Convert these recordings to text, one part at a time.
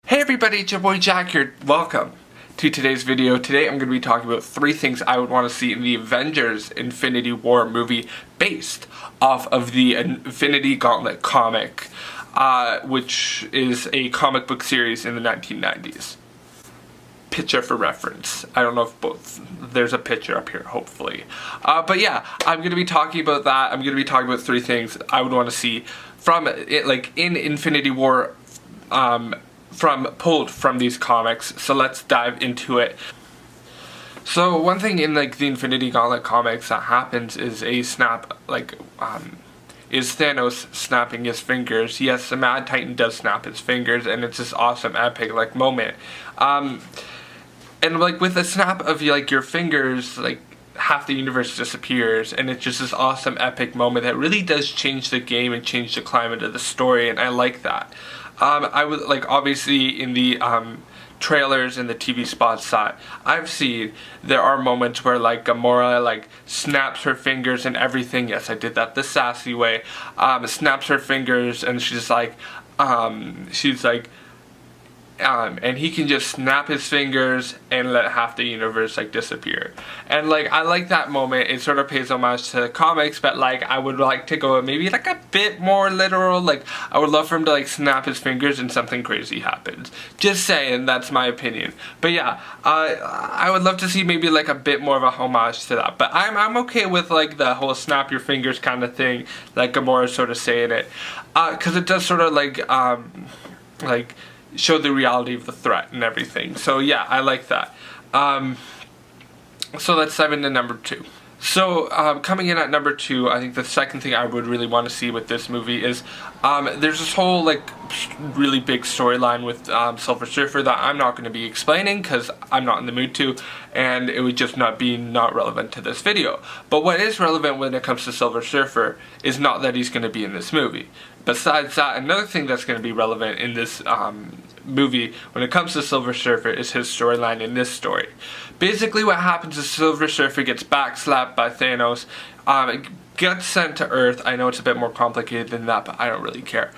Hey everybody, it's your boy Jack here. Welcome to today's video. Today I'm going to be talking about 3 things I would want to see in the Avengers Infinity War movie based off of the Infinity Gauntlet comic, which is a comic book series in the 1990s. Picture for reference. I don't know if there's a picture up here, hopefully. But yeah, I'm going to be talking about that. I'm going to be talking about 3 things I would want to see from it, like in Infinity War, pulled from these comics. So let's dive into it. So one thing in like the Infinity Gauntlet comics that happens is a snap, is Thanos snapping his fingers. Yes, the Mad Titan does snap his fingers, and it's this awesome epic like moment. And like with the snap of like your fingers, like half the universe disappears, and it's just this awesome epic moment that really does change the game and change the climate of the story, and I like that. I would like, obviously in the trailers and the TV spots that I've seen, there are moments where like Gamora like snaps her fingers and everything. Yes, I did that the sassy way. Snaps her fingers and she's like, and he can just snap his fingers and let half the universe like disappear. And like I like that moment. It sort of pays homage to the comics, but like I would like to go maybe like a bit more literal. Like I would love for him to like snap his fingers and something crazy happens. Just saying, that's my opinion. But yeah, I would love to see maybe like a bit more of a homage to that. But I'm okay with like the whole snap your fingers kind of thing, like Gamora's sort of saying it, because it does sort of like show the reality of the threat and everything. So yeah, I like that. So let's dive into number 2. So coming in at number 2, I think the second thing I would really want to see with this movie is there's this whole like really big storyline with Silver Surfer that I'm not going to be explaining because I'm not in the mood to, and it would just not relevant to this video. But what is relevant when it comes to Silver Surfer is not that he's going to be in this movie. Besides that, another thing that's going to be relevant in this movie when it comes to Silver Surfer is his storyline in this story. Basically what happens is Silver Surfer gets backslapped by Thanos, gets sent to Earth. I know it's a bit more complicated than that, but I don't really care.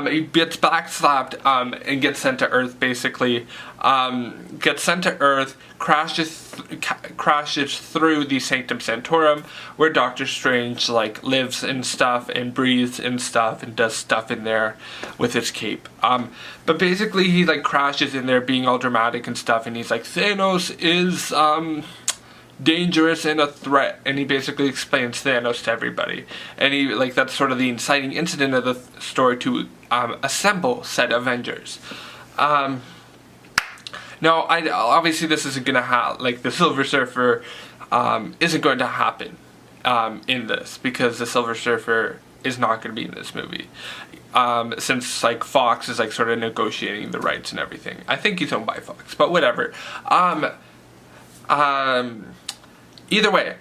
He gets backslapped and gets sent to Earth, basically. Gets sent to Earth, crashes through the Sanctum Sanctorum, where Doctor Strange like lives and stuff and breathes and stuff and does stuff in there with his cape. But basically he like crashes in there being all dramatic and stuff, and he's like, Thanos is dangerous and a threat, and he basically explains Thanos to everybody, and he like that's sort of the inciting incident of the story to assemble said Avengers. Now, obviously this isn't gonna like the Silver Surfer isn't going to happen in this, because the Silver Surfer is not going to be in this movie, since like Fox is like sort of negotiating the rights and everything. I think he's owned by Fox, but whatever. Either way,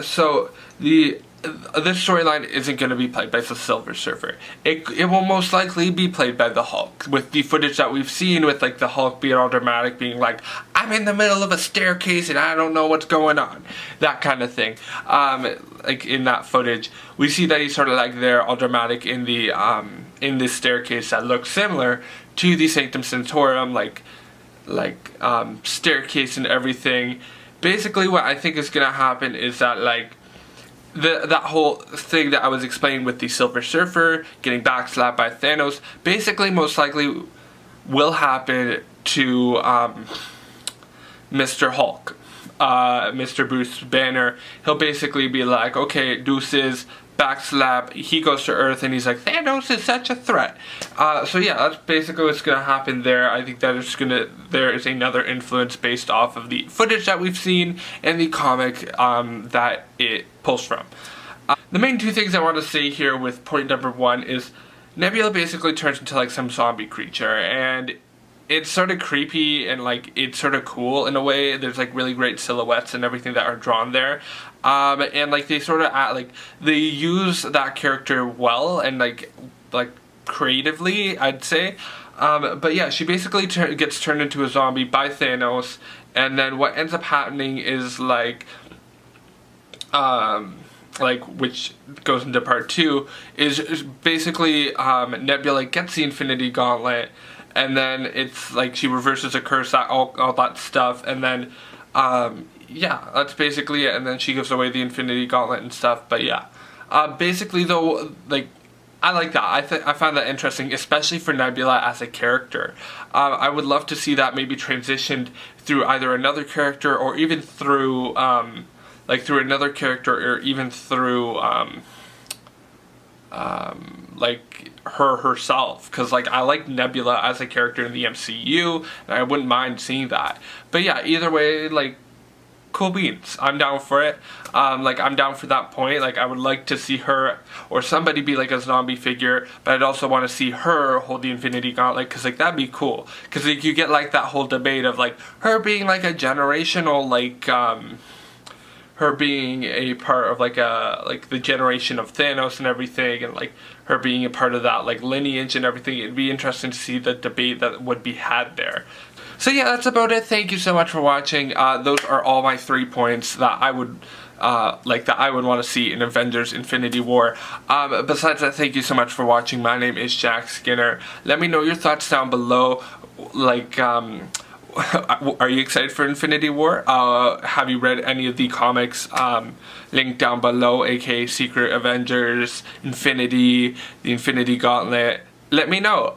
so this storyline isn't going to be played by the Silver Surfer. It will most likely be played by the Hulk, with the footage that we've seen with like the Hulk being all dramatic, being like, I'm in the middle of a staircase and I don't know what's going on, that kind of thing. Like in that footage, we see that he's sort of like there all dramatic in the in this staircase that looks similar to the Sanctum Sanctorum, like staircase and everything. Basically what I think is going to happen is that like that whole thing that I was explaining with the Silver Surfer getting backslapped by Thanos, basically most likely will happen to Mr. Hulk, Mr. Bruce Banner. He'll basically be like, okay, deuces, backslap, he goes to Earth and he's like, Thanos is such a threat. So yeah, that's basically what's going to happen there. I think that there is another influence based off of the footage that we've seen and the comic that it pulls from. The main 2 things I want to say here with point number 1 is Nebula basically turns into like some zombie creature, and it's sort of creepy and like it's sort of cool in a way. There's like really great silhouettes and everything that are drawn there, and like they sort of they use that character well and like creatively, I'd say. But yeah, she basically gets turned into a zombie by Thanos, and then what ends up happening is like which goes into part 2, is basically Nebula gets the Infinity Gauntlet, and then it's like she reverses a curse, all that stuff, and then yeah, that's basically it. And then she gives away the Infinity Gauntlet and stuff. But yeah, basically though, like, I like that. I find that interesting, especially for Nebula as a character. I would love to see that maybe transitioned through either another character or even through like through another character, or even through like herself, because like I like Nebula as a character in the MCU, and I wouldn't mind seeing that. But yeah, either way, like, cool beans. I'm down for it. Like, I'm down for that point. Like, I would like to see her or somebody be like a zombie figure, but I'd also want to see her hold the Infinity Gauntlet, because like that'd be cool. Because like, you get like that whole debate of like her being like a generational, like her being a part of like the generation of Thanos and everything, and like her being a part of that like lineage and everything. It'd be interesting to see the debate that would be had there. So yeah, that's about it. Thank you so much for watching. Those are all my 3 points that I would want to see in Avengers Infinity War. Besides that, thank you so much for watching. My name is Jack Skinner. Let me know your thoughts down below. Like, are you excited for Infinity War? Have you read any of the comics linked down below, aka Secret Avengers, Infinity, the Infinity Gauntlet? Let me know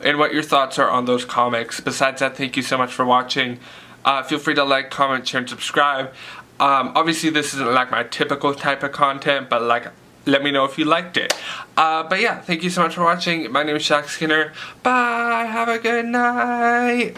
and what your thoughts are on those comics. Besides that, thank you so much for watching. Feel free to like, comment, share, and subscribe. Obviously, this isn't like my typical type of content, but like, let me know if you liked it. But yeah, thank you so much for watching. My name is Jack Skinner. Bye. Have a good night.